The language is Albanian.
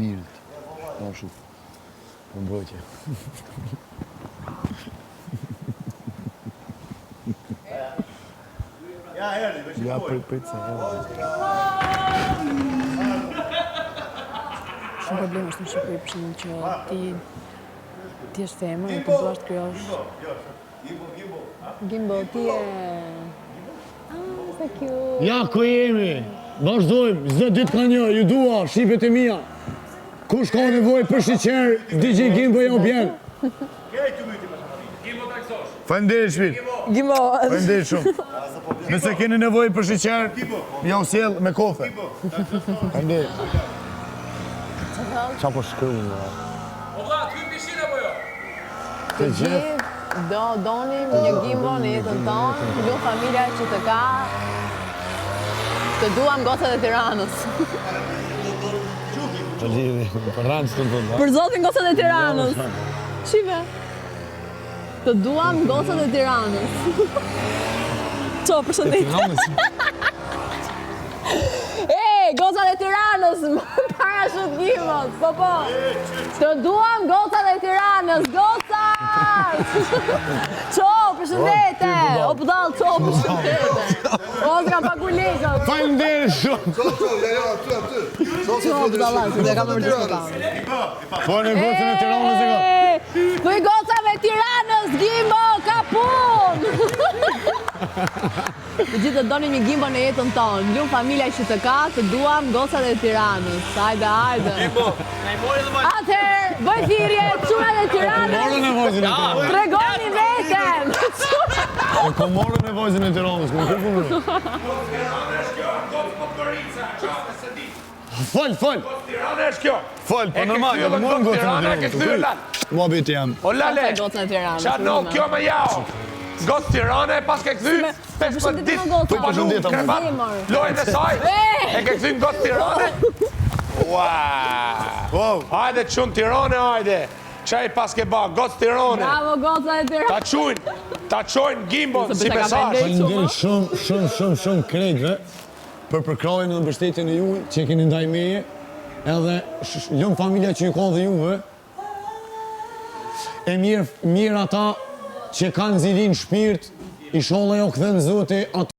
Mirit. Ashtu. Për mbrojtje. Ja, prit se. Shumë problem është në Shqipëri për shembull që ti je femër e po duash të krijosh. Gimbo, ti je. So cute. Ja, ku jemi? Vazhdojmë, çdo ditë ka një, ju dua, shqipet e mia. Kush ka nevojë për shiqer, DJ Gimbo ja u bjen. Faleminderit shpirt. Gimbo. Faleminderit shumë. Nëse keni nevojë për shiqer, ja u sjell me kofe. Faleminderit. Qa po shkruajnë? O vlla, ty pishin apo jo? Të gjithë donim një Gimbo në jetën tonë, të lumë familja që të ka, të duam gocat e Tiranës. Të lidhi, për rancë të tonë. Për zotin gocat e Tiranës. Shive. Të duam gocat e Tiranës. Qo, përshëndetje. Gocat e Tiranës, para shut Gimbos, po. Të duam gocat e Tiranës, gocat! Qo, përshëndete! O pëdall, qo, përshëndete! O, s'ka pakulikët! Faleminderit shumë! Qo, pëdalla, se dhe kam mërë diskutavë. Po në gocën e Tiranës e ka. Për gocave Tiranës, Gimbo, ka pun! Të gjithë të donim një Gimbo në jetën tonë, lumë familja që të ka, të duam gocat e Tiranës. Hajde. Gimbo, na i mori dhe ma... Atëherë, bëj thirrje, çunat e Tiranës. Morën e vojzën e Tiranës. Tregoni veten. Ko morën e vojzën e Tiranës, më kërë përë. Fol. Tirana është kjo. Fol, po normal, jo morën gocën e Tiranës. Mua biti jam. O lale, Gocat e Tiranës. qa no kjo me jao. Gotë Tirana e pas ke këthy 15 ditë Tu përshëndetem. krepat lojën e saj. E ke këthy në gotë Tirana. Wow. Hajde qunë Tirana, hajde. Qaj pas ke ba, gotë Tirana. Bravo gocat e Tiranës. Ta qojnë Gimbon si ka mesazh. vendej. Shumë krejtve për përkrajnë dhe mbështetjen e juaj që keni ndaj meje, edhe lëmë familja që ju ka dhe juve, e mirë ata që kanë zilin shpirt, i sholla jo këthen Zoti atë